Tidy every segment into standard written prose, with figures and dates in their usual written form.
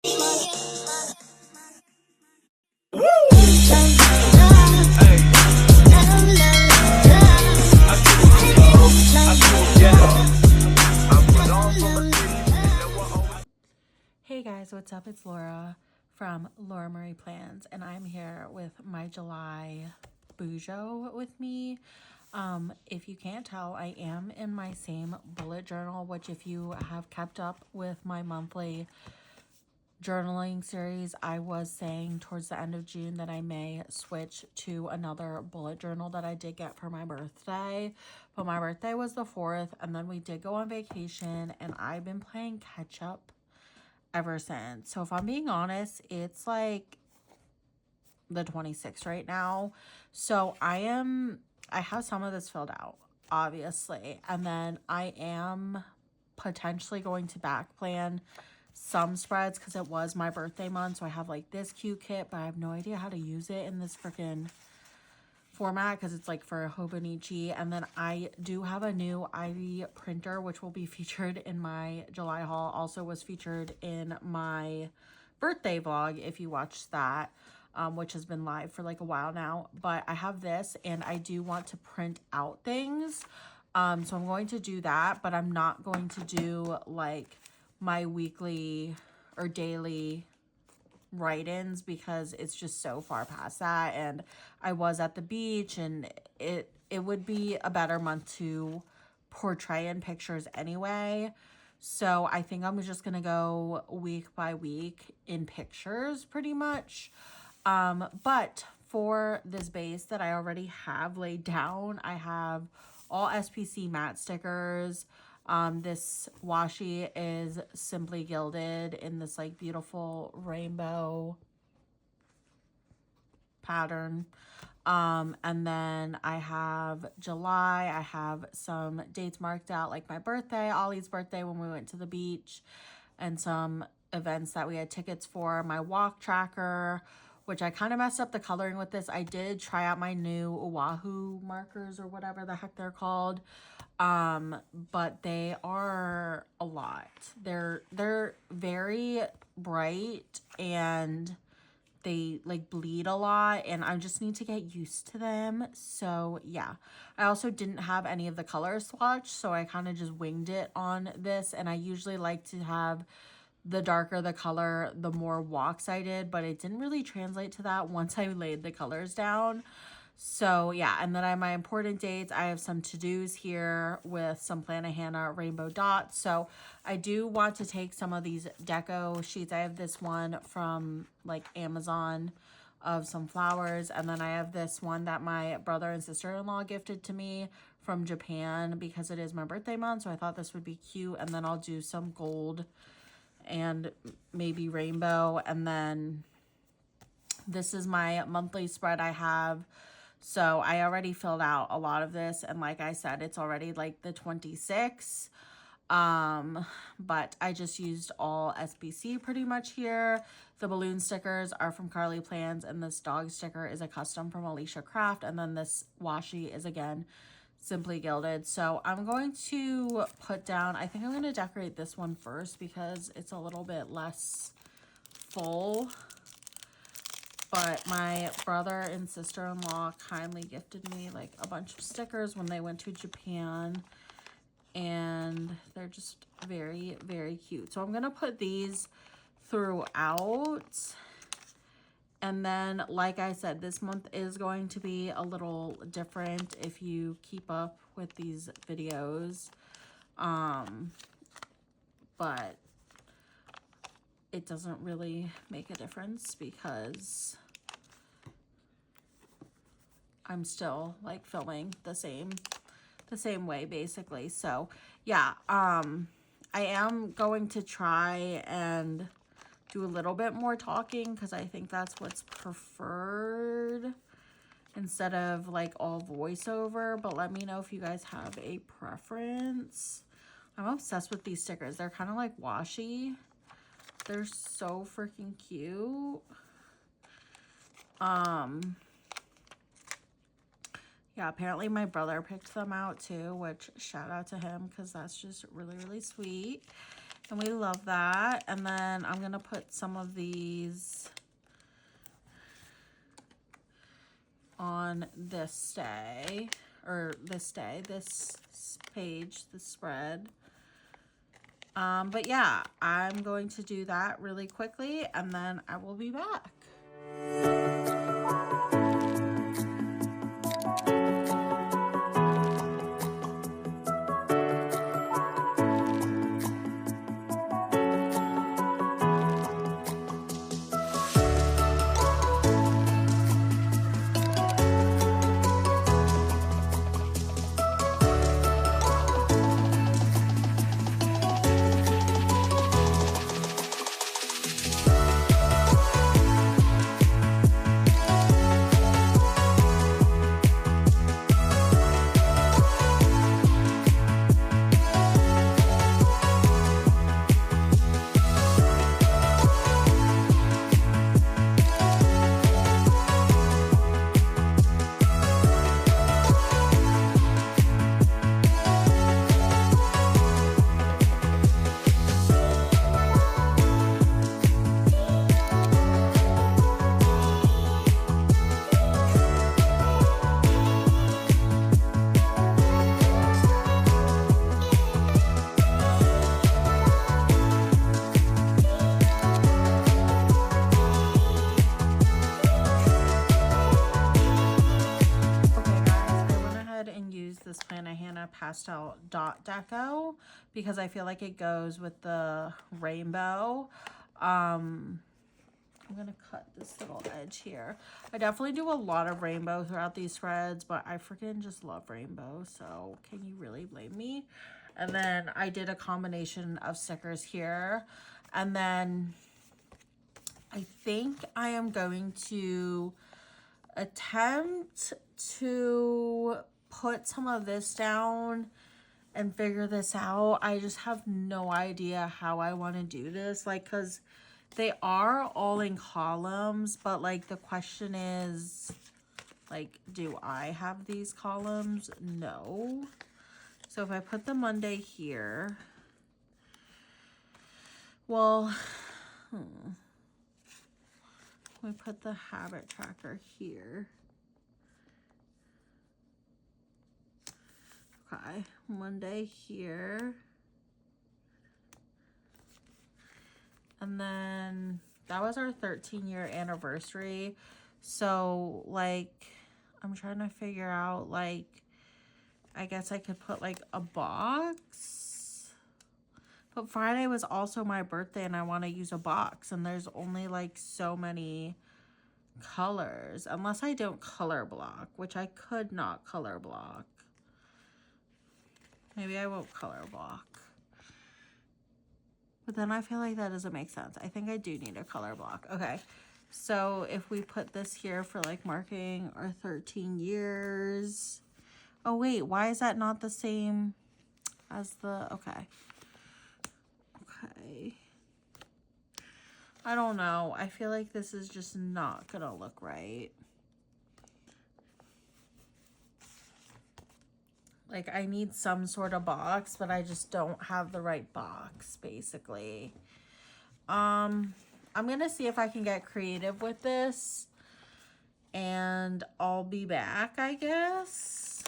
Hey guys, what's up? It's Laura from Laura Marie Plans, and I'm here with my July bujo with me. If you can't tell, I am in my same bullet journal, which if you have kept up with my monthly journaling series, I was saying towards the end of June that I may switch to another bullet journal that I did get for my birthday. But my birthday was the 4th, and then we did go on vacation, and I've been playing catch up ever since. So if I'm being honest, it's like the 26th right now. So I have some of this filled out, obviously. And then I am potentially going to back plan some spreads because it was my birthday month. So I have like this cute kit, but I have no idea how to use it in this freaking format because it's like for Hobonichi. And then I do have a new Ivy printer, which will be featured in my July haul. Also was featured in my birthday vlog if you watched that, which has been live for like a while now. But I have this, and I do want to print out things, so I'm going to do that, but I'm not going to do like my weekly or daily write-ins because it's just so far past that, and I was at the beach, and it would be a better month to portray in pictures anyway. So I think I'm just gonna go week by week in pictures pretty much. But for this base that I already have laid down, I have all SPC matte stickers. This washi is Simply Gilded in this like beautiful rainbow pattern. And then I have July. I have some dates marked out, like my birthday, Ollie's birthday when we went to the beach, and some events that we had tickets for. My walk tracker, which I kind of messed up the coloring with this. I did try out my new Oahu markers or whatever the heck they're called. But they are a lot. They're very bright, and they like bleed a lot, and I just need to get used to them. So yeah, I also didn't have any of the color swatch, so I kind of just winged it on this, and I usually like to have the darker the color, the more walks I did, but it didn't really translate to that once I laid the colors down. So yeah, and then I have my important dates. I have some to-dos here with some Plannahannah rainbow dots. So I do want to take some of these deco sheets. I have this one from like Amazon of some flowers, and then I have this one that my brother and sister-in-law gifted to me from Japan because it is my birthday month. So I thought this would be cute, and then I'll do some gold and maybe rainbow. And then this is my monthly spread I have. So I already filled out a lot of this, and like I said, it's already like the 26th. But I just used all SBC pretty much here. The balloon stickers are from Carly Plans, and this dog sticker is a custom from Alicia Craft, and then this washi is again Simply Gilded. So I'm going to put down, I think I'm going to decorate this one first because it's a little bit less full. But my brother and sister-in-law kindly gifted me like a bunch of stickers when they went to Japan, and they're just very, very cute. So I'm gonna put these throughout. And then, like I said, this month is going to be a little different if you keep up with these videos. But it doesn't really make a difference because I'm still like filming the same way basically. So yeah, I am going to try and do a little bit more talking because I think that's what's preferred instead of like all voiceover. But let me know if you guys have a preference. I'm obsessed with these stickers. They're kind of like washi. They're so freaking cute. Yeah, apparently my brother picked them out too, which shout out to him because that's just really, really sweet. And we love that. And then I'm going to put some of these on this day, or this page, this spread. But yeah, I'm going to do that really quickly and then I will be back. Pastel dot deco because I feel like it goes with the rainbow. I'm gonna cut this little edge here. I definitely do a lot of rainbow throughout these spreads, but I freaking just love rainbow, so can you really blame me? And then I did a combination of stickers here, and then I think I am going to attempt to put some of this down and figure this out. I just have no idea how I want to do this, like, because they are all in columns, but like the question is, like, do I have these columns? No. So if I put the Monday here, well, we put the habit tracker here. Okay, Monday here. And then that was our 13-year anniversary. So, like, I'm trying to figure out, like, I guess I could put, like, a box. But Friday was also my birthday and I want to use a box. And there's only, like, so many colors. Unless I don't color block, which I could not color block. Maybe I won't color block. But then I feel like that doesn't make sense. I think I do need a color block. Okay. So if we put this here for like marking our 13 years. Oh wait, why is that not the same as the, okay. Okay. I don't know. I feel like this is just not gonna look right. Like, I need some sort of box, but I just don't have the right box, basically. I'm going to see if I can get creative with this. And I'll be back, I guess.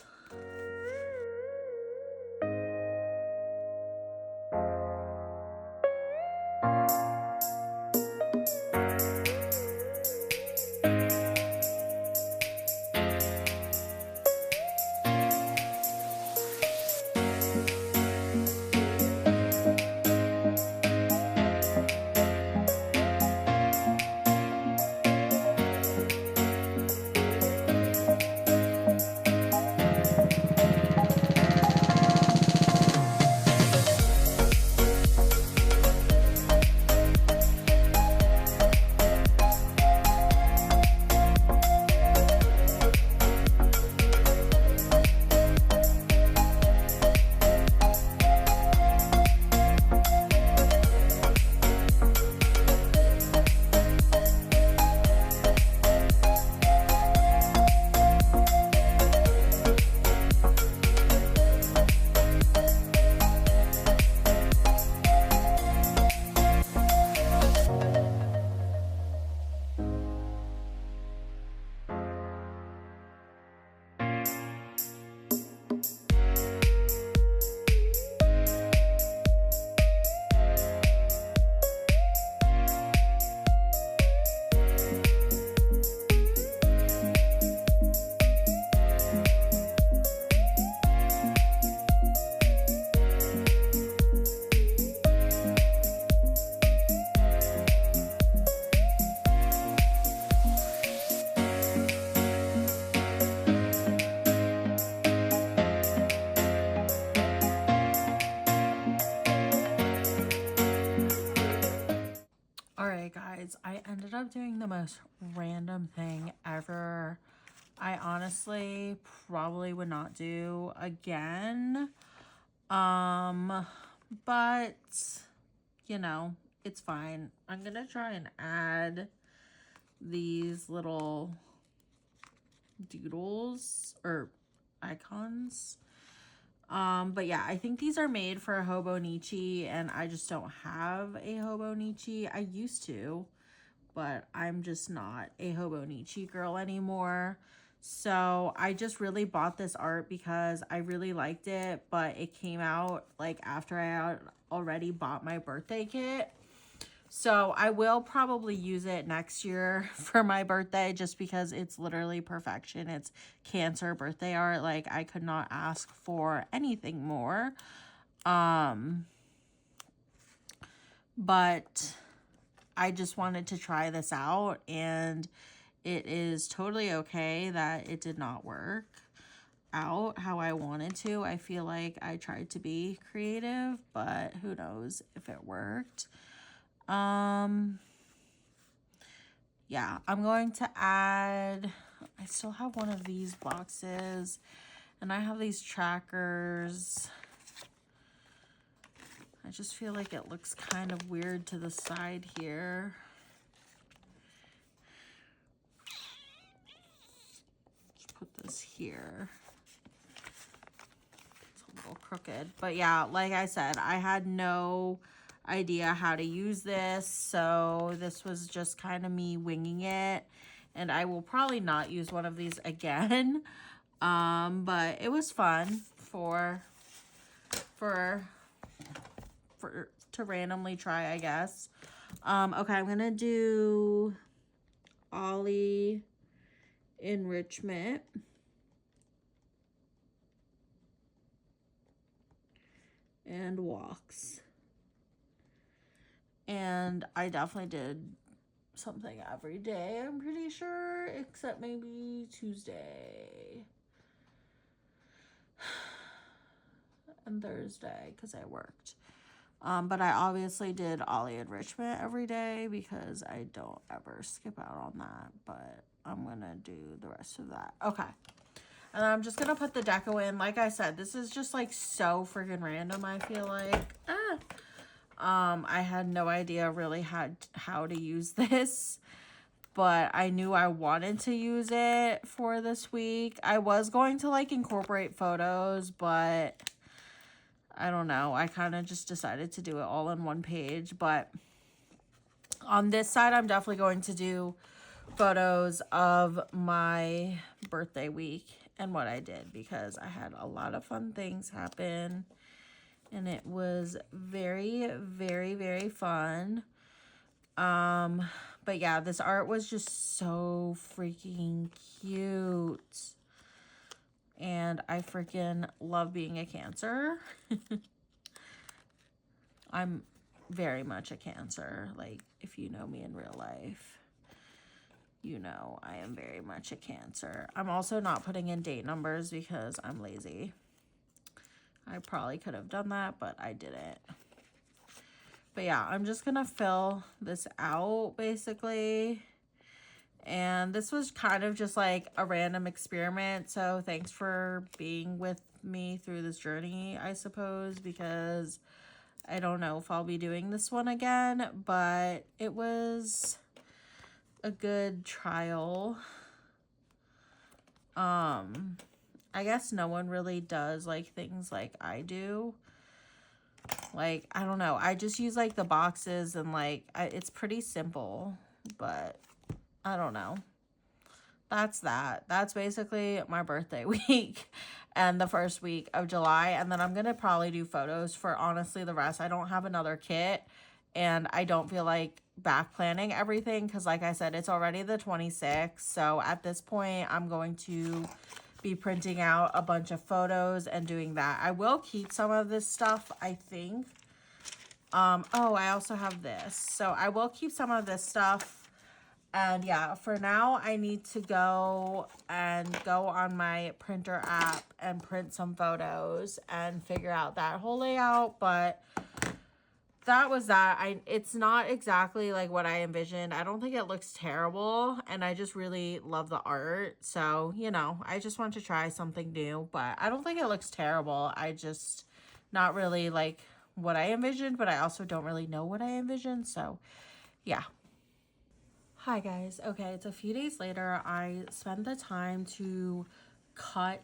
guys, I ended up doing the most random thing ever. I honestly probably would not do again. But you know, it's fine. I'm gonna try and add these little doodles or icons. But yeah, I think these are made for a Hobonichi, and I just don't have a Hobonichi. I used to, but I'm just not a Hobonichi girl anymore. So I just really bought this art because I really liked it, but it came out like after I had already bought my birthday kit. So I will probably use it next year for my birthday just because it's literally perfection. It's Cancer birthday art. Like, I could not ask for anything more. But I just wanted to try this out, and it is totally okay that it did not work out how I wanted to. I feel like I tried to be creative, but who knows if it worked. Yeah, I'm going to add, I still have one of these boxes, and I have these trackers. I just feel like it looks kind of weird to the side here. Let's put this here. It's a little crooked, but yeah, like I said, I had no idea how to use this, so this was just kind of me winging it, and I will probably not use one of these again. But it was fun to randomly try, I guess. Okay, I'm gonna do Ollie enrichment. And walks. And I definitely did something every day, I'm pretty sure, except maybe Tuesday and Thursday because I worked. But I obviously did Ollie enrichment every day because I don't ever skip out on that, but I'm gonna do the rest of that. Okay. And I'm just gonna put the deco in. Like I said, this is just like so freaking random, I feel like. I had no idea really how to use this, but I knew I wanted to use it for this week. I was going to like incorporate photos, but I don't know. I kind of just decided to do it all in one page. But on this side, I'm definitely going to do photos of my birthday week and what I did because I had a lot of fun things happen. And it was very, very, very fun. But yeah, this art was just so freaking cute. And I freaking love being a Cancer. I'm very much a Cancer. Like, if you know me in real life, you know I am very much a Cancer. I'm also not putting in date numbers because I'm lazy. I probably could have done that, but I didn't. But yeah, I'm just gonna fill this out basically. And this was kind of just like a random experiment. So thanks for being with me through this journey, I suppose, because I don't know if I'll be doing this one again, but it was a good trial. I guess no one really does like things like I do. Like, I don't know. I just use like the boxes and like, it's pretty simple, but I don't know. That's that. That's basically my birthday week and the first week of July. And then I'm going to probably do photos for honestly the rest. I don't have another kit and I don't feel like back planning everything because like I said, it's already the 26th. So at this point, I'm going to be printing out a bunch of photos and doing that. I will keep some of this stuff, I think. Oh, I also have this. So I will keep some of this stuff. And yeah, for now, I need to go on my printer app and print some photos and figure out that whole layout. But that was that. It's not exactly like what I envisioned. I don't think it looks terrible, and I just really love the art. So, you know, I just want to try something new, but I don't think it looks terrible. I just not really like what I envisioned, but I also don't really know what I envisioned. So, yeah. Hi guys. Okay, it's a few days later. I spent the time to cut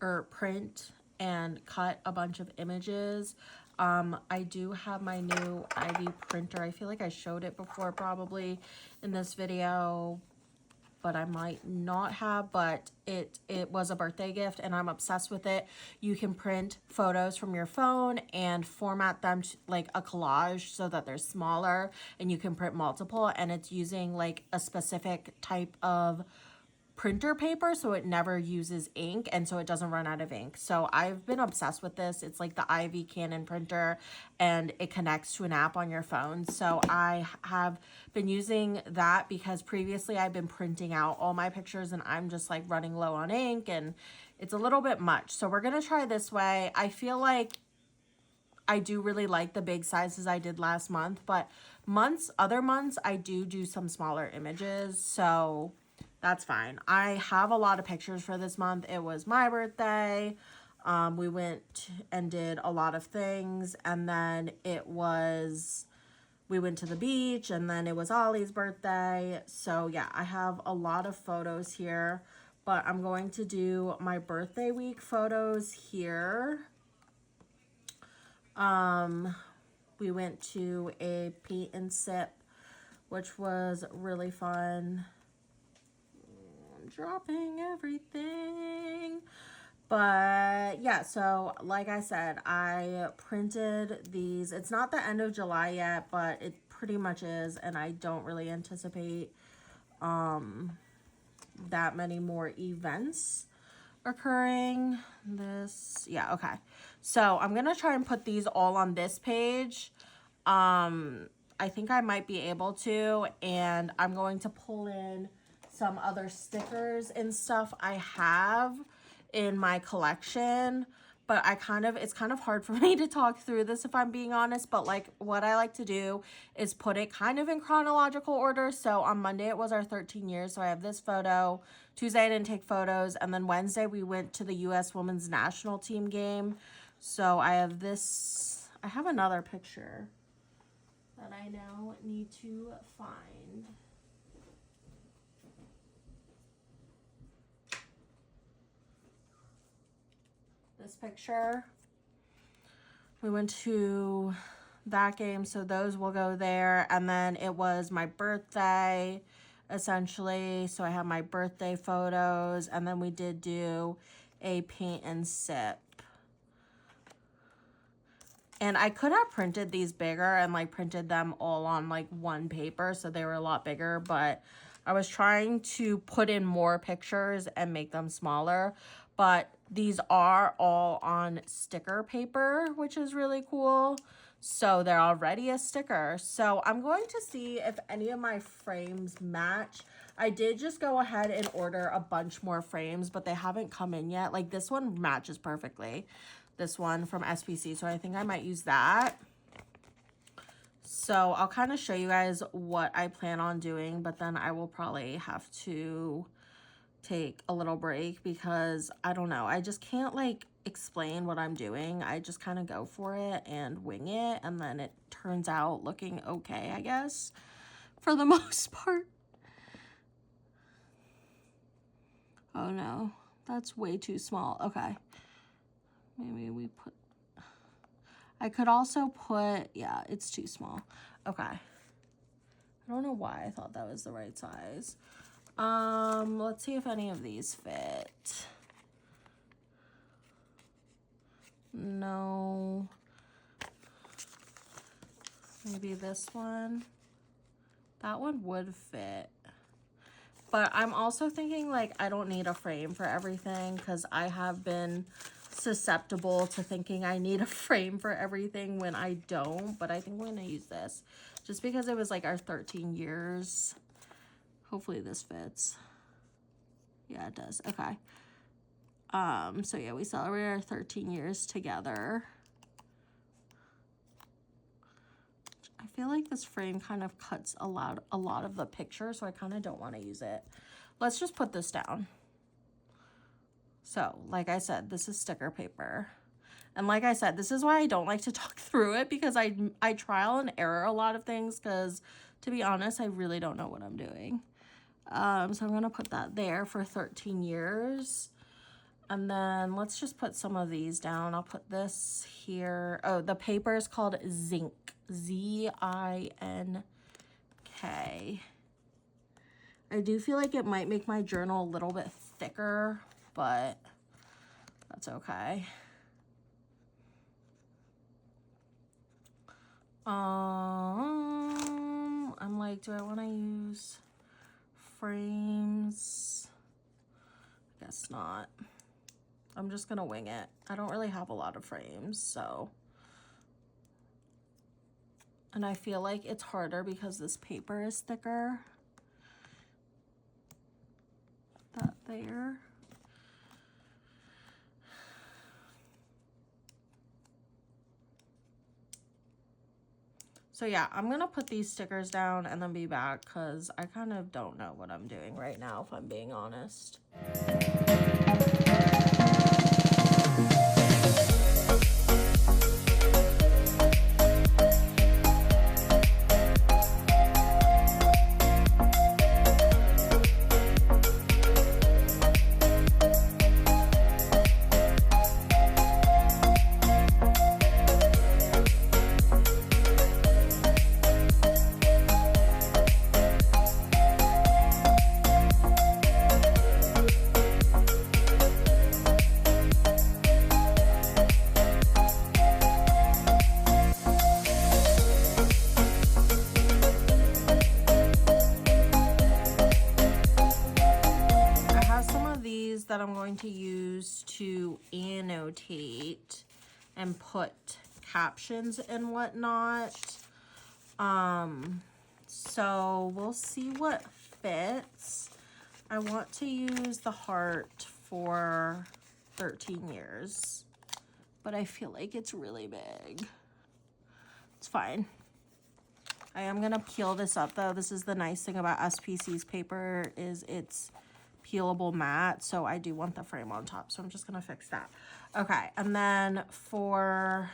or print and cut a bunch of images. I do have my new Ivy printer. I feel like I showed it before probably in this video, but I might not have, but it was a birthday gift and I'm obsessed with it. You can print photos from your phone and format them to, like a collage, so that they're smaller and you can print multiple, and it's using like a specific type of printer paper, so it never uses ink and so it doesn't run out of ink. So I've been obsessed with this. It's like the Ivy Canon printer and it connects to an app on your phone. So I have been using that because previously I've been printing out all my pictures and I'm just like running low on ink and it's a little bit much. So we're going to try this way. I feel like I do really like the big sizes I did last month, but other months I do some smaller images. So that's fine. I have a lot of pictures for this month. It was my birthday. We went and did a lot of things. And then we went to the beach, and then it was Ollie's birthday. So yeah, I have a lot of photos here, but I'm going to do my birthday week photos here. We went to a paint and sip, which was really fun. Dropping everything, but yeah, so like I said, I printed these. It's not the end of July yet, but it pretty much is, and I don't really anticipate that many more events occurring. Okay, so I'm gonna try and put these all on this page. I think I might be able to, and I'm going to pull in some other stickers and stuff I have in my collection, but it's kind of hard for me to talk through this if I'm being honest, but like what I like to do is put it kind of in chronological order. So on Monday it was our 13 years, so I have this photo. Tuesday I didn't take photos, and then Wednesday we went to the US Women's National Team game. So I have another picture that I now need to find. This picture, we went to that game, so those will go there. And then it was my birthday essentially, so I have my birthday photos, and then we did do a paint and sip. And I could have printed these bigger and like printed them all on like one paper, so they were a lot bigger, but I was trying to put in more pictures and make them smaller. But these are all on sticker paper, which is really cool. So they're already a sticker. So I'm going to see if any of my frames match. I did just go ahead and order a bunch more frames, but they haven't come in yet. Like this one matches perfectly. This one from SPC. So I think I might use that. So I'll kind of show you guys what I plan on doing, but then I will probably have to take a little break because I don't know. I just can't like explain what I'm doing. I just kind of go for it and wing it, and then it turns out looking okay, I guess, for the most part. Oh no, that's way too small. Okay. Maybe we put, I could also put, yeah, it's too small. Okay. I don't know why I thought that was the right size. Let's see if any of these fit. No. Maybe this one. That one would fit. But I'm also thinking like I don't need a frame for everything, because I have been susceptible to thinking I need a frame for everything when I don't. But I think we're gonna use this just because it was like our 13 years. Hopefully this fits. Yeah, it does. Okay. So yeah, we celebrated our 13 years together. I feel like this frame kind of cuts a lot of the picture, so I kind of don't want to use it. Let's just put this down. So, like I said, this is sticker paper. And like I said, this is why I don't like to talk through it, because I trial and error a lot of things, because to be honest, I really don't know what I'm doing. So I'm going to put that there for 13 years. And then let's just put some of these down. I'll put this here. Oh, the paper is called Zinc. Z-I-N-K. I do feel like it might make my journal a little bit thicker, but that's okay. I'm like, do I want to use frames? I guess not. I'm just gonna wing it. I don't really have a lot of frames, so. And I feel like it's harder because this paper is thicker. That there. So yeah, I'm gonna put these stickers down and then be back, because I kind of don't know what I'm doing right now, if I'm being honest. That I'm going to use to annotate and put captions and whatnot. So we'll see what fits. I want to use the heart for 13 years, but I feel like it's really big. It's fine. I am gonna peel this up though. This is the nice thing about SPC's paper, is it's peelable matte, so I do want the frame on top, so I'm just gonna fix that. Okay, and then for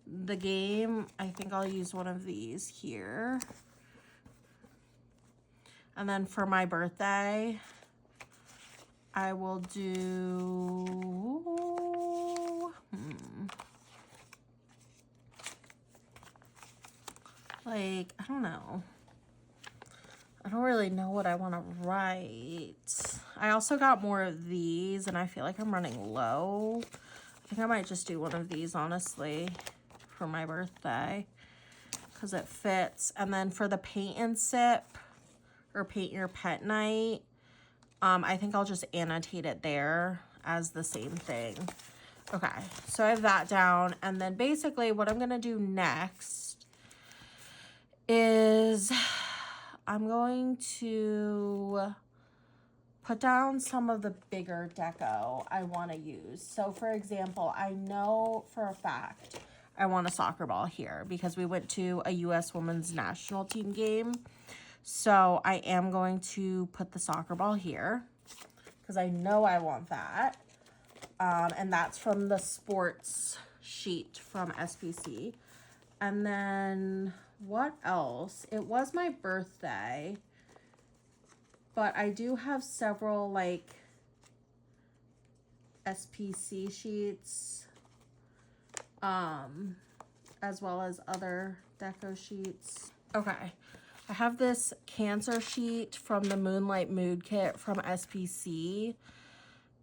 the game, I think I'll use one of these here. And then for my birthday, I will do like, I don't know. I don't really know what I want to write. I also got more of these, and I feel like I'm running low. I think I might just do one of these, honestly, for my birthday, because it fits. And then for the paint and sip, or paint your pet night, I think I'll just annotate it there as the same thing. Okay, so I have that down. And then basically what I'm going to do next is I'm going to put down some of the bigger deco I want to use. So for example, I know for a fact I want a soccer ball here, because we went to a US women's national team game. So I am going to put the soccer ball here, because I know I want that. And that's from the sports sheet from SPC. And then what else? It was my birthday, but I do have several like SPC sheets, as well as other deco sheets. Okay, I have this cancer sheet from the Moonlight Mood Kit from SPC,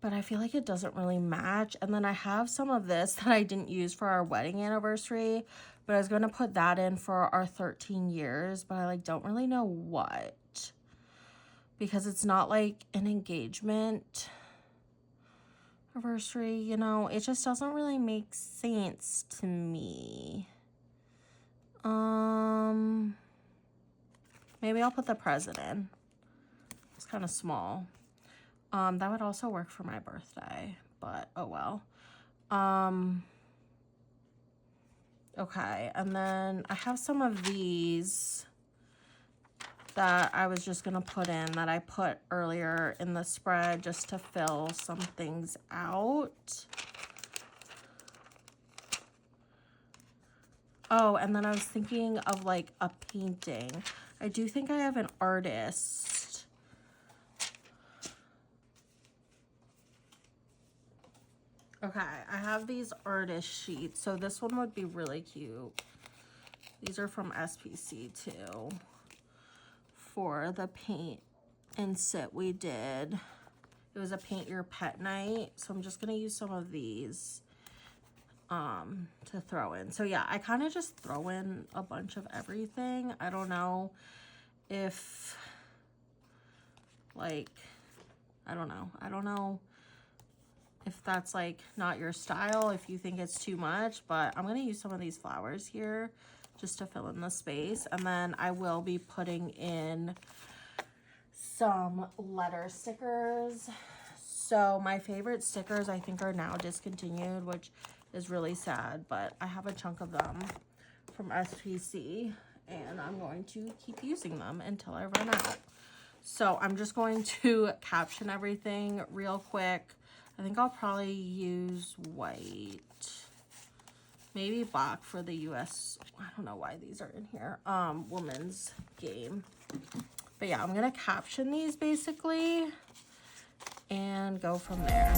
but I feel like it doesn't really match. And then I have some of this that I didn't use for our wedding anniversary, but I was going to put that in for our 13 years, but I like don't really know what, because it's not like an engagement anniversary, you know, it just doesn't really make sense to me. Maybe I'll put the president. It's kind of small. That would also work for my birthday, but oh well. Okay, and then I have some of these that I was just gonna put in that I put earlier in the spread just to fill some things out. Oh, and then I was thinking of like a painting. I do think I have an artist. Okay, I have these artist sheets. So this one would be really cute. These are from SPC too. For the paint and sit we did. It was a paint your pet night. So I'm just gonna use some of these to throw in. So yeah, I kind of just throw in a bunch of everything. I don't know if like, I don't know if that's like not your style, if you think it's too much, but I'm gonna use some of these flowers here just to fill in the space. And then I will be putting in some letter stickers. So my favorite stickers I think are now discontinued, which is really sad, but I have a chunk of them from SPC and I'm going to keep using them until I run out. So I'm just going to caption everything real quick. I think I'll probably use white, maybe black for the US. I don't know why these are in here. Women's game. But yeah, I'm gonna caption these basically and go from there.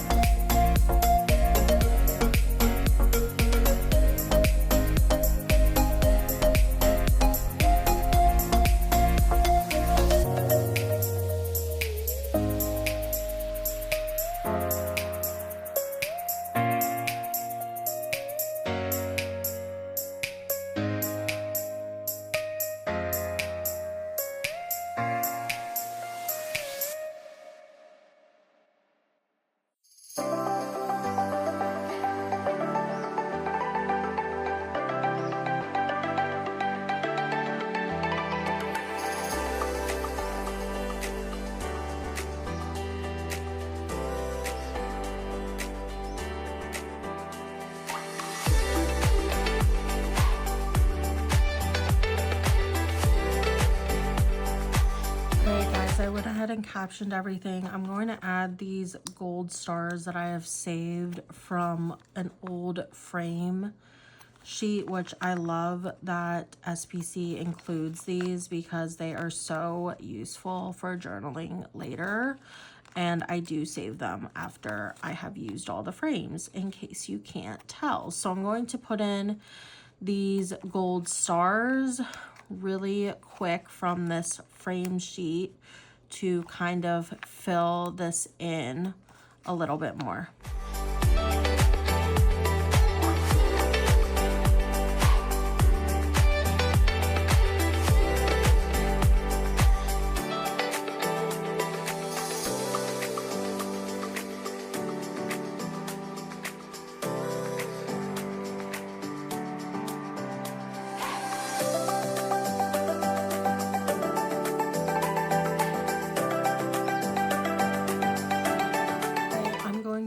I went ahead and captioned everything. I'm going to add these gold stars that I have saved from an old frame sheet, which I love that SPC includes these because they are so useful for journaling later. And I do save them after I have used all the frames in case you can't tell. So I'm going to put in these gold stars really quick from this frame sheet to kind of fill this in a little bit more.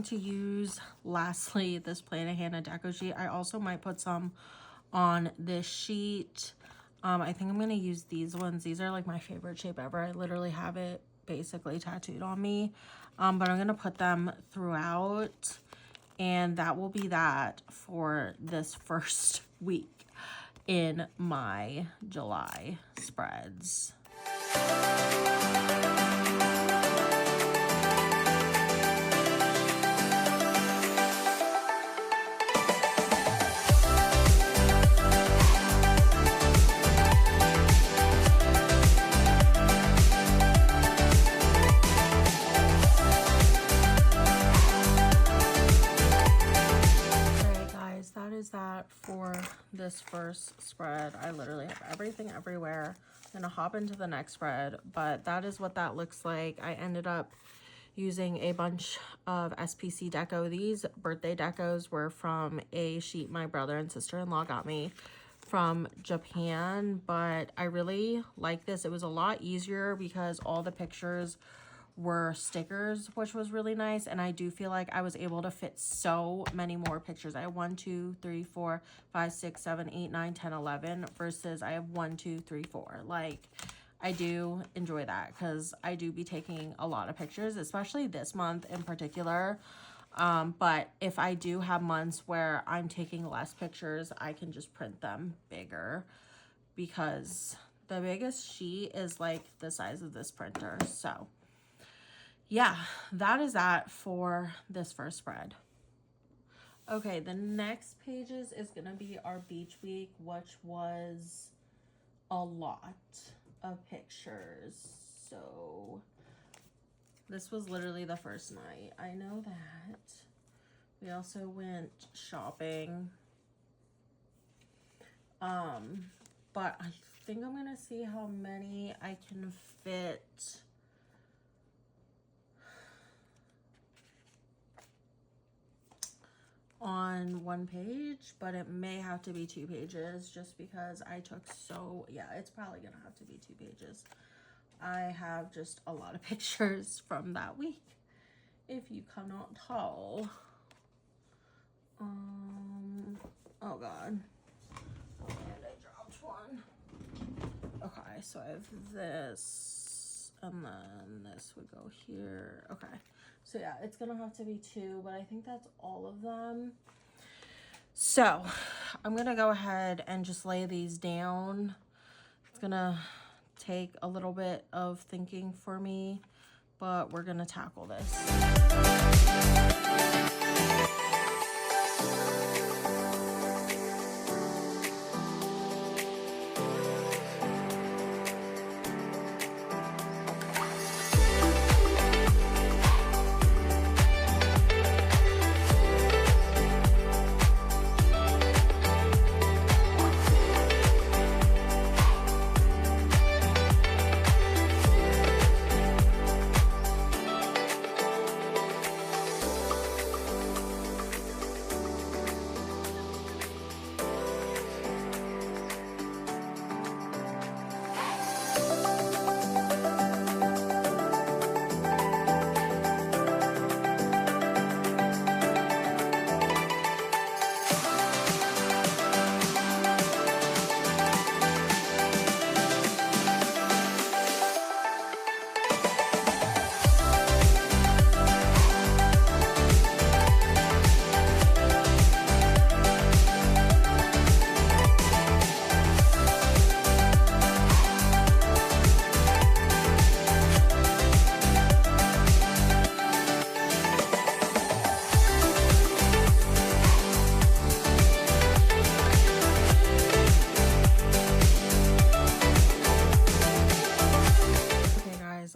To use lastly this Planet Hannah deco sheet. I also might put some on this sheet. I think I'm going to use these ones. These are like my favorite shape ever. I literally have it basically tattooed on me, but I'm going to put them throughout, and that will be that for this first week in my July spreads. That for this first spread. I literally have everything everywhere. I'm gonna hop into the next spread, but that is what that looks like. I ended up using a bunch of SPC deco. These birthday decos were from a sheet my brother and sister-in-law got me from Japan, but I really like this. It was a lot easier because all the pictures were stickers, which was really nice. And I do feel like I was able to fit so many more pictures. I have 1, 2, 3, 4, 5, 6, 7, 8, 9, 10, 11 versus I have 1, 2, 3, 4. Like, I do enjoy that because I do be taking a lot of pictures, especially this month in particular. But if I do have months where I'm taking less pictures, I can just print them bigger because the biggest sheet is like the size of this printer. So yeah, that is that for this first spread. Okay, the next pages is gonna be our beach week, which was a lot of pictures. So this was literally the first night. I know that. We also went shopping. But I think I'm gonna see how many I can fit on one page, but it may have to be 2 pages just because I took yeah, it's probably gonna have to be 2 pages. I have just a lot of pictures from that week, if you cannot tell. Oh god. And I dropped one. Okay, so I have this, and then this would go here. Okay, so yeah, it's gonna have to be 2, but I think that's all of them. So I'm gonna go ahead and just lay these down. It's gonna take a little bit of thinking for me, but we're gonna tackle this.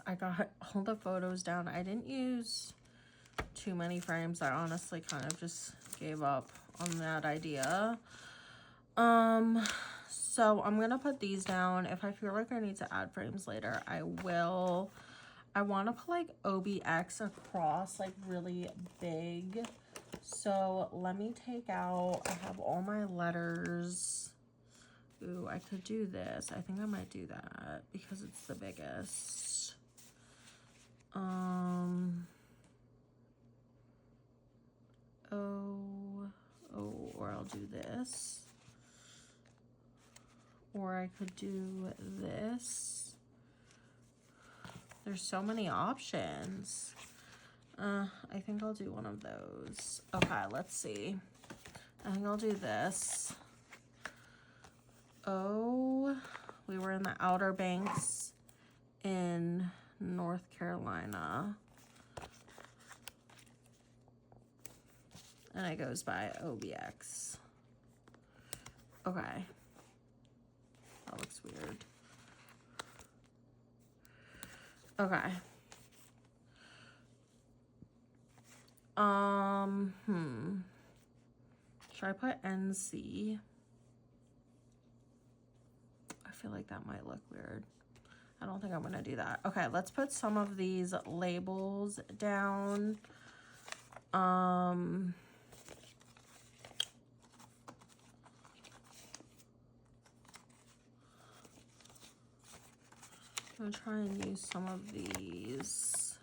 I got all the photos down. I didn't use too many frames. I honestly kind of just gave up on that idea. So I'm gonna put these down. If I feel like I need to add frames later, I will. I want to put like OBX across, like really big. So let me take out, I have all my letters. Ooh, I could do this. I think I might do that because it's the biggest. Or I'll do this. Or I could do this. There's so many options. I think I'll do one of those. Okay, let's see. I think I'll do this. Oh, we were in the Outer Banks in North Carolina. And it goes by OBX. Okay. That looks weird. Okay. Should I put NC? I feel like that might look weird. I don't think I'm gonna do that. Okay, let's put some of these labels down. I'm gonna try and use some of these.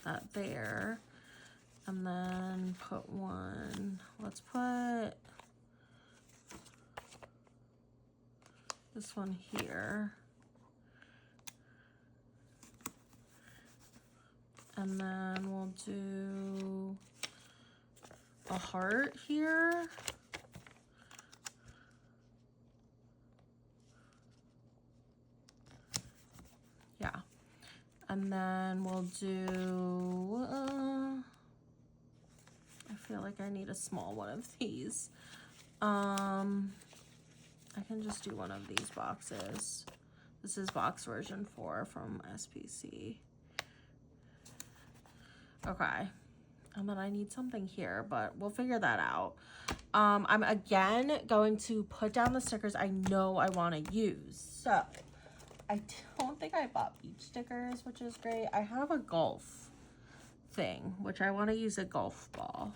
that there. And then put one, let's put this one here. And then we'll do a heart here. Yeah. And then we'll do, I feel like I need a small one of these. I can just do one of these boxes. This is box version 4 from SPC. Okay. And then I need something here, but we'll figure that out. I'm again going to put down the stickers I know I want to use. So I don't think I bought beach stickers, which is great. I have a golf thing, which I want to use a golf ball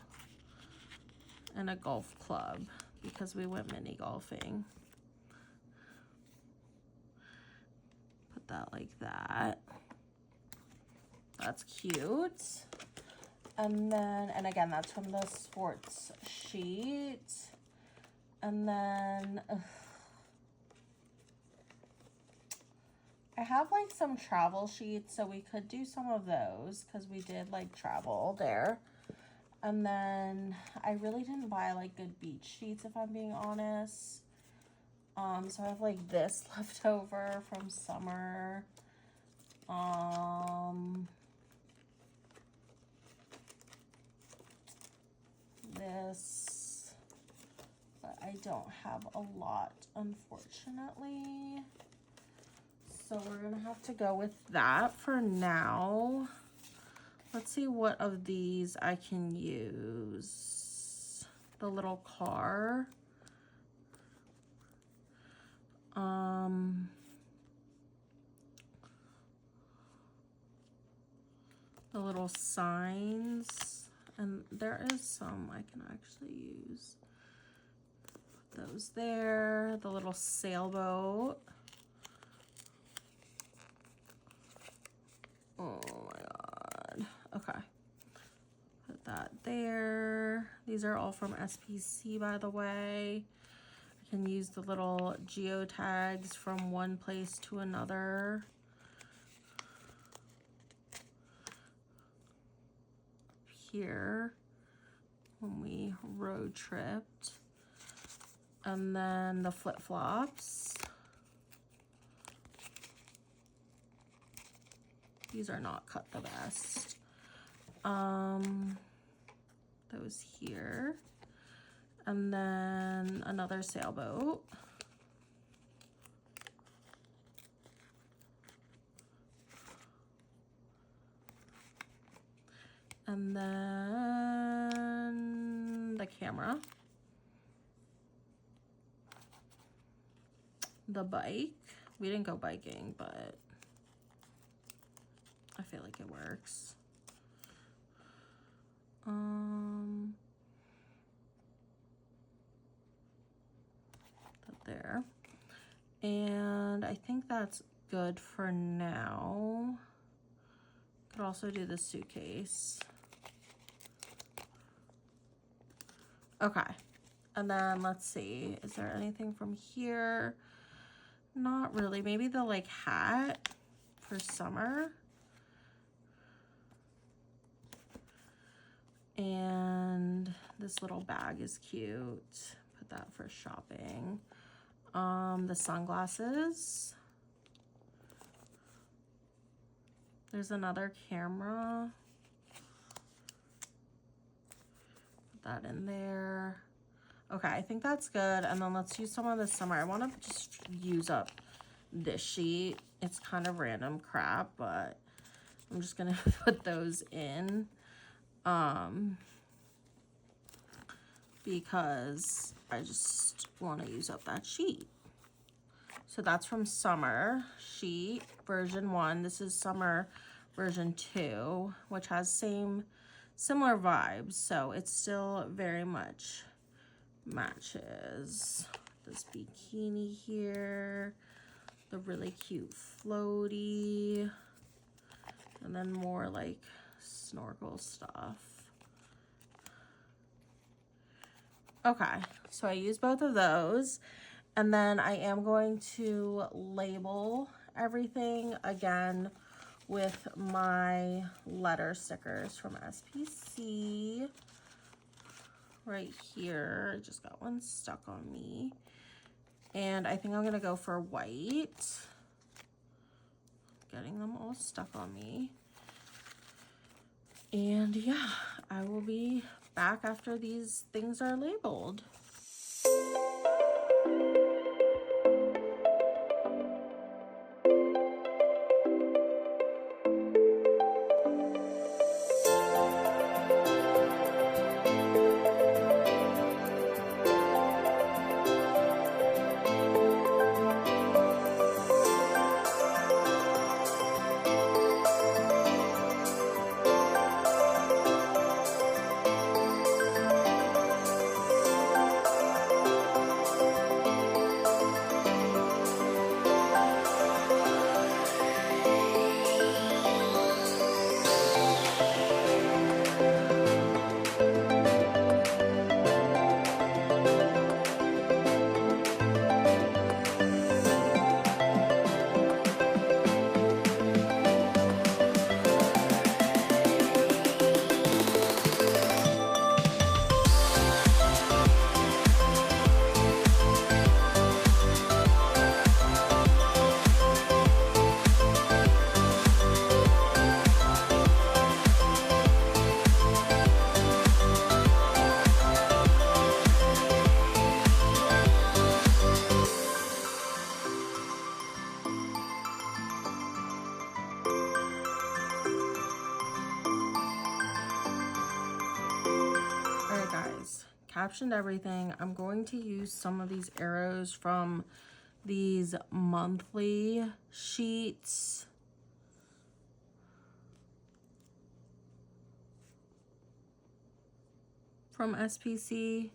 and a golf club because we went mini golfing. Put that like that. That's cute. And then, and again, that's from the sports sheet. And then I have like some travel sheets, so we could do some of those because we did like travel there. And then I really didn't buy like good beach sheets, if I'm being honest. So I have like this left over from summer. This, but I don't have a lot, unfortunately. So we're gonna have to go with that for now. Let's see what of these I can use. The little car. The little signs. And there is some I can actually use. Put those there. The little sailboat. Oh my God. Okay. Put that there. These are all from SPC, by the way. I can use the little geotags from one place to another. Here when we road tripped. And then the flip-flops. These are not cut the best. Those here. And then another sailboat. And then the camera. The bike. We didn't go biking, but I feel like it works. That there. And I think that's good for now. Could also do the suitcase. Okay. And then let's see, is there anything from here? Not really. Maybe the like hat for summer. And this little bag is cute. Put that for shopping. The sunglasses. There's another camera. Put that in there. Okay, I think that's good. And then let's use some of this summer. I want to just use up this sheet. It's kind of random crap, but I'm just going to put those in. Because I just want to use up that sheet. So that's from summer sheet version 1. This is summer version 2, which has similar vibes. So it still very much matches. This bikini here, the really cute floaty, and then more like snorkel stuff. Okay, so I use both of those. And then I am going to label everything again with my letter stickers from SPC right here. I just got one stuck on me. And I think I'm gonna go for white. Getting them all stuck on me. And yeah, I will be back after these things are labeled. Captioned everything. I'm going to use some of these arrows from these monthly sheets. From SPC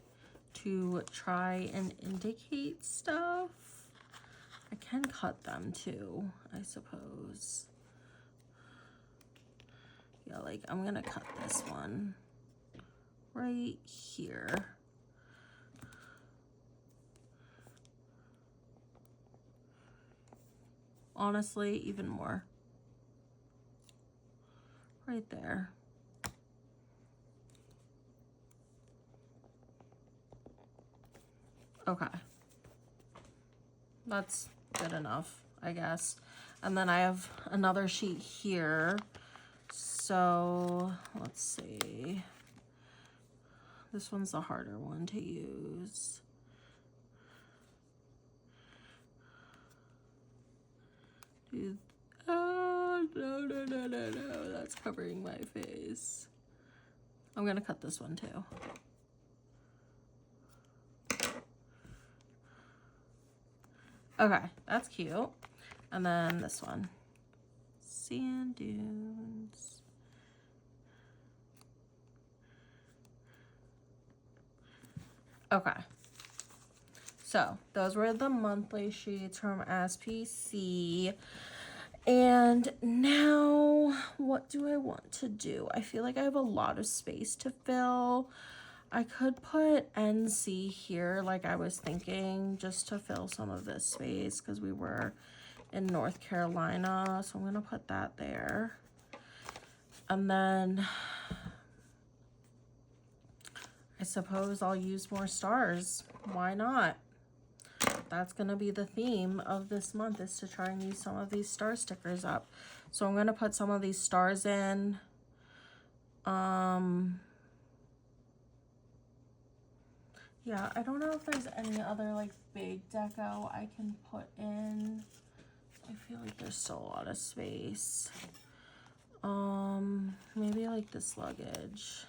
to try and indicate stuff. I can cut them too, I suppose. Yeah, like I'm gonna cut this one right here. Honestly, even more. Right there. Okay. That's good enough, I guess. And then I have another sheet here. So let's see. This one's the harder one to use. Oh, no. That's covering my face. I'm gonna cut this one too. Okay, that's cute. And then this one. Sand dunes. Okay. So those were the monthly sheets from SPC. And now what do I want to do? I feel like I have a lot of space to fill. I could put NC here like I was thinking, just to fill some of this space because we were in North Carolina. So I'm going to put that there. And then I suppose I'll use more stars. Why not? That's going to be the theme of this month, is to try and use some of these star stickers up. So I'm going to put some of these stars in. Yeah, I don't know if there's any other like big deco I can put in. I feel like there's still a lot of space. Maybe like this luggage.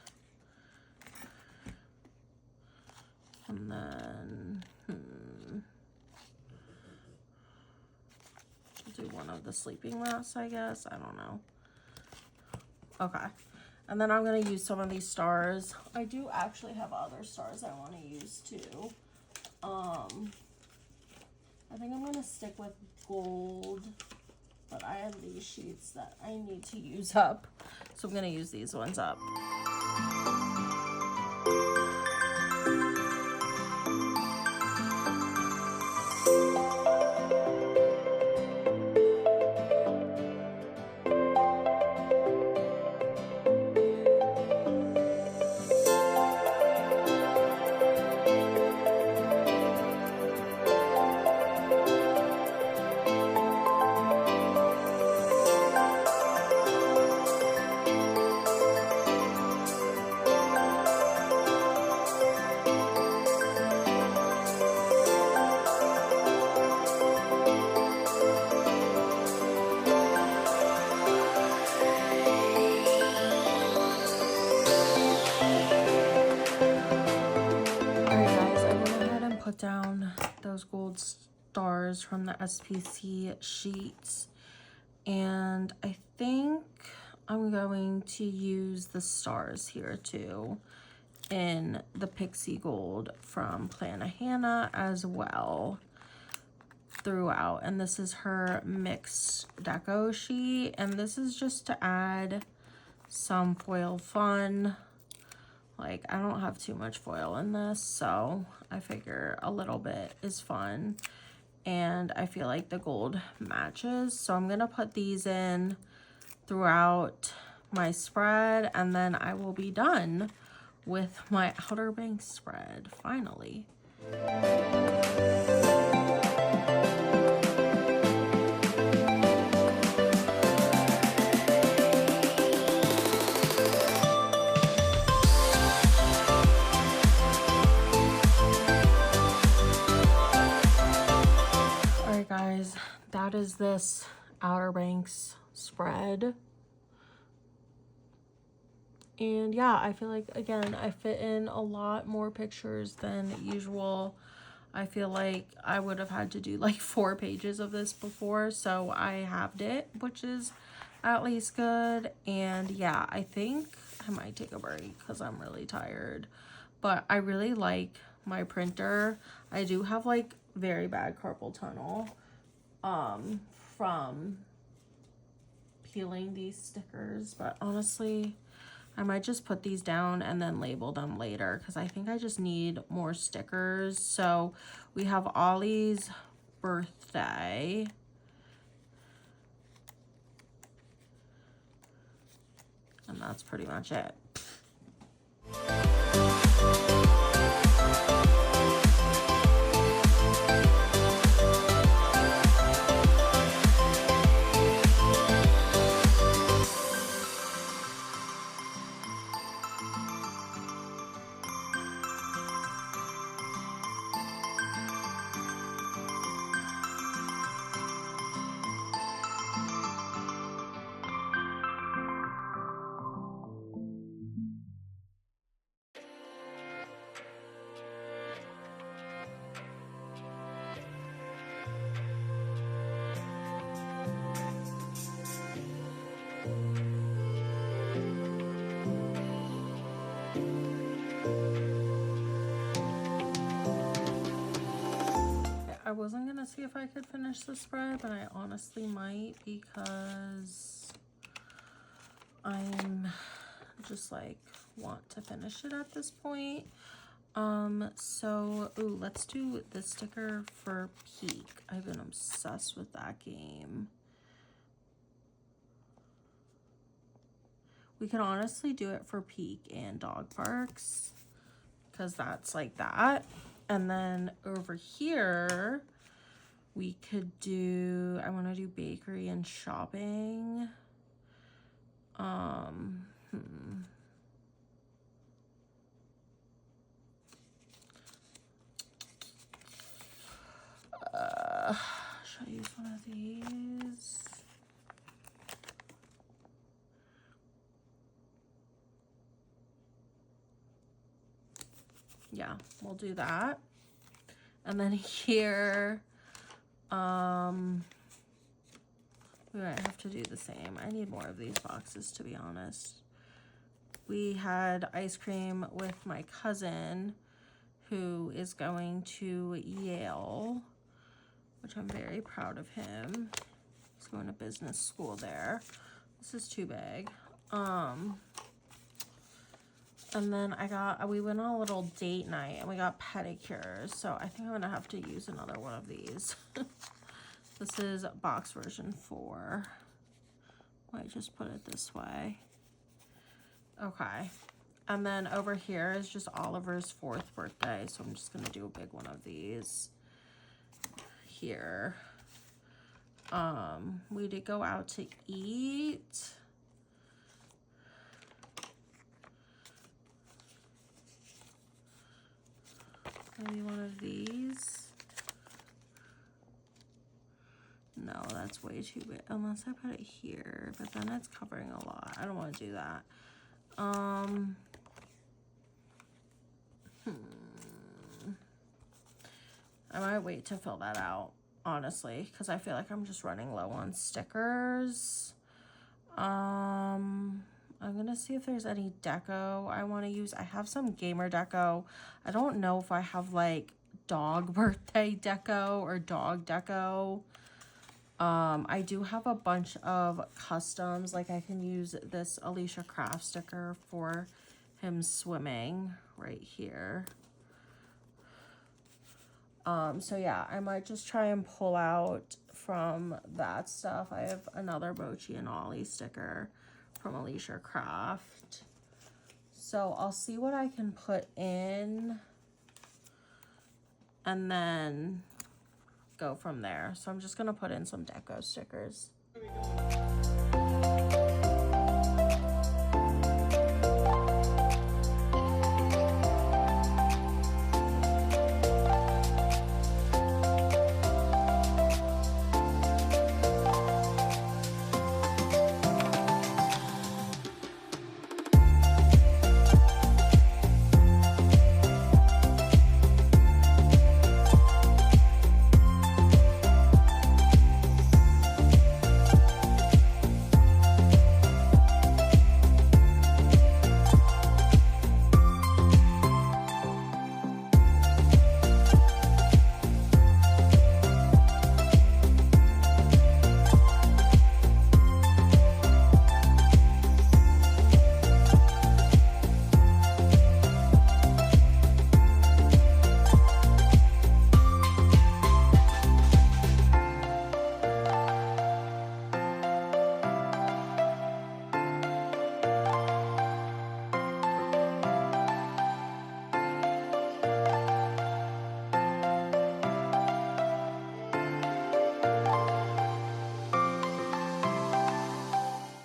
And then, do one of the sleeping mats, I guess. I don't know. Okay. And then I'm going to use some of these stars. I do actually have other stars I want to use too. I think I'm going to stick with gold but I have these sheets that I need to use up. So I'm gonna use these ones up. Down those gold stars from the SPC sheets, and I think I'm going to use the stars here too in the pixie gold from Plannahannah as well throughout. And this is her mixed deco sheet, and this is just to add some foil fun. Like, I don't have too much foil in this, so I figure a little bit is fun. And I feel like the gold matches. So I'm going to put these in throughout my spread, and then I will be done with my Outer Banks spread, finally. Guys, that is this Outer Banks spread. And yeah, I feel like, again, I fit in a lot more pictures than usual. I feel like I would have had to do like 4 pages of this before, so I halved it, which is at least good. And yeah, I think I might take a break because I'm really tired, but I really like my printer. I do have like very bad carpal tunnel from peeling these stickers, but honestly I might just put these down and then label them later because I think I just need more stickers. So we have Ollie's birthday, and that's pretty much it. I wasn't gonna see if I could finish the spread, but I honestly might because I'm just like want to finish it at this point. So ooh, let's do the sticker for Peak. I've been obsessed with that game. We could honestly do it for Peak and Dog Parks because that's like that. And then over here, we could do, I want to do bakery and shopping. Should I use one of these? Yeah, we'll do that. And then here, we might have to do the same. I need more of these boxes, to be honest. We had ice cream with my cousin who is going to Yale, which I'm very proud of him. He's going to business school there. This is too big. And then we went on a little date night and we got pedicures. So I think I'm gonna have to use another one of these. This is box version 4. I just put it this way. Okay. And then over here is just Oliver's 4th birthday. So I'm just gonna do a big one of these here. We did go out to eat. Maybe one of these. No, that's way too big. Unless I put it here, but then it's covering a lot. I don't want to do that. I might wait to fill that out, honestly, because I feel like I'm just running low on stickers. I'm gonna see if there's any deco I want to use. I have some gamer deco. I don't know if I have like dog birthday deco or dog deco. I do have a bunch of customs. Like I can use this Alicia Craft sticker for him swimming right here. So yeah, I might just try and pull out from that stuff. I have another Mochi and Ollie sticker from Alicia Craft. So I'll see what I can put in and then go from there. So I'm just gonna put in some deco stickers.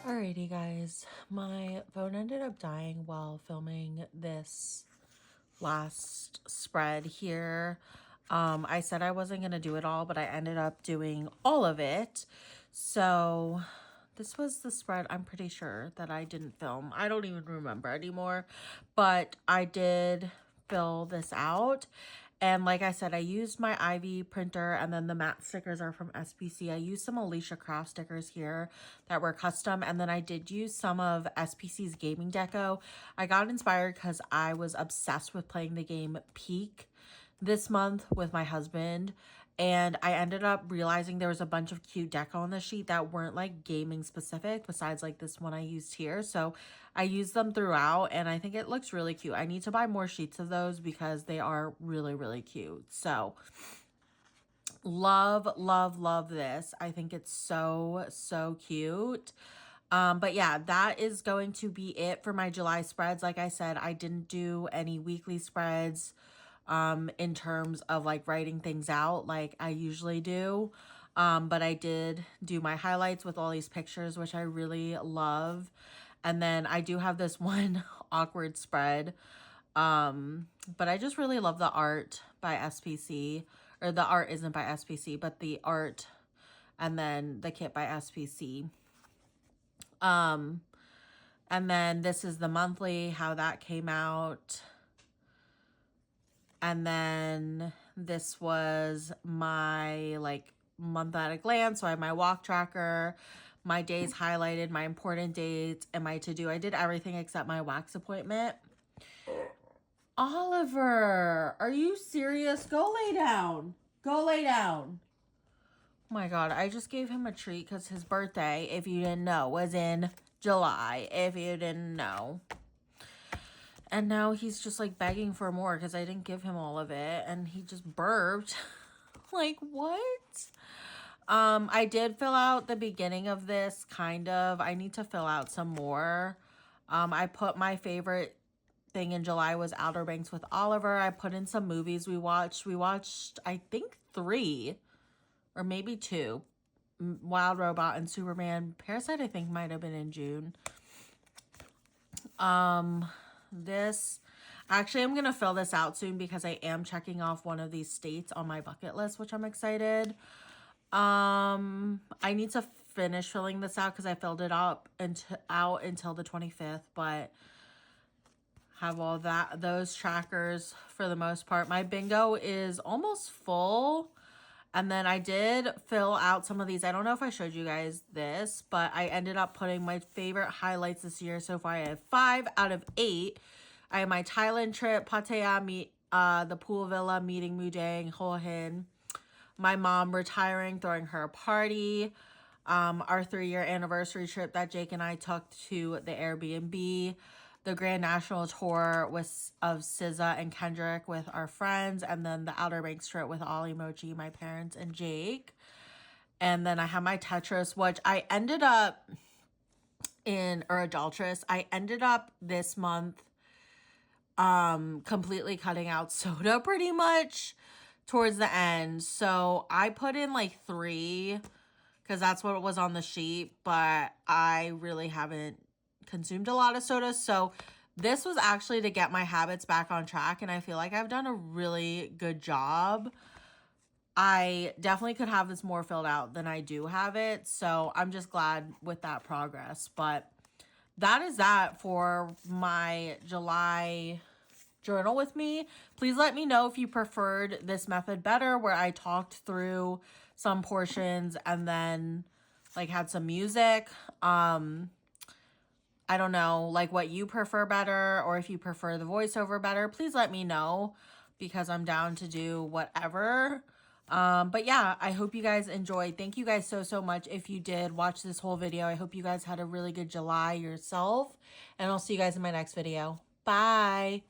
Alrighty guys, my phone ended up dying while filming this last spread here. I said I wasn't gonna do it all, but I ended up doing all of it. So this was the spread I'm pretty sure that I didn't film. I don't even remember anymore, but I did fill this out. And like I said, I used my Ivy printer, and then the matte stickers are from SPC. I used some Alicia Craft stickers here that were custom, and then I did use some of SPC's gaming deco. I got inspired because I was obsessed with playing the game Peak this month with my husband, and I ended up realizing there was a bunch of cute deco on the sheet that weren't like gaming specific besides like this one I used here. So I used them throughout and I think it looks really cute. I need to buy more sheets of those because they are really, really cute. So love, love, love this. I think it's so, so cute. But yeah, that is going to be it for my July spreads. Like I said, I didn't do any weekly spreads in terms of like writing things out like I usually do. But I did do my highlights with all these pictures, which I really love. And then I do have this one awkward spread. But I just really love the art by SPC, or the art isn't by SPC, but the art and then the kit by SPC. And then this is the monthly, how that came out. And then this was my like month at a glance. So I have my walk tracker, my days highlighted, my important dates, and my to-do. I did everything except my wax appointment. Oliver, are you serious? Go lay down. Go lay down. my God, I just gave him a treat because his birthday, if you didn't know, was in July, if you didn't know. And now he's just like begging for more because I didn't give him all of it and he just burped. Like, what? I did fill out the beginning of this, kind of. I need to fill out some more. I put my favorite thing in July was Outer Banks with Oliver. I put in some movies we watched. We watched, I think, 3 or maybe 2. Wild Robot and Superman. Parasite, I think, might have been in June. This, actually, I'm going to fill this out soon because I am checking off one of these states on my bucket list, which I'm excited. I need to finish filling this out because I filled it out until the 25th, but have all those trackers for the most part. My bingo is almost full. And then I did fill out some of these. I don't know if I showed you guys this, but I ended up putting my favorite highlights this year so far. I have 5 out of 8. I have my Thailand trip, Pattaya, the pool villa, meeting Mudang, Ho Hin. My mom retiring, throwing her a party. Our 3-year anniversary trip that Jake and I took to the Airbnb. The Grand National Tour of SZA and Kendrick with our friends, and then the Outer Banks trip with Ollie, Mochi, my parents, and Jake. And then I have my Tetris, which I ended up Adulterous. I ended up this month completely cutting out soda pretty much towards the end. So I put in like 3 because that's what was on the sheet, but I really haven't consumed a lot of soda. So this was actually to get my habits back on track, and I feel like I've done a really good job. I definitely could have this more filled out than I do have it, so I'm just glad with that progress. But that is that for my July journal with me. Please let me know if you preferred this method better, where I talked through some portions and then like had some music. I don't know, like what you prefer better, or if you prefer the voiceover better, please let me know because I'm down to do whatever. But yeah, I hope you guys enjoyed. Thank you guys so much if you did watch this whole video. I hope you guys had a really good July yourself, and I'll see you guys in my next video. Bye.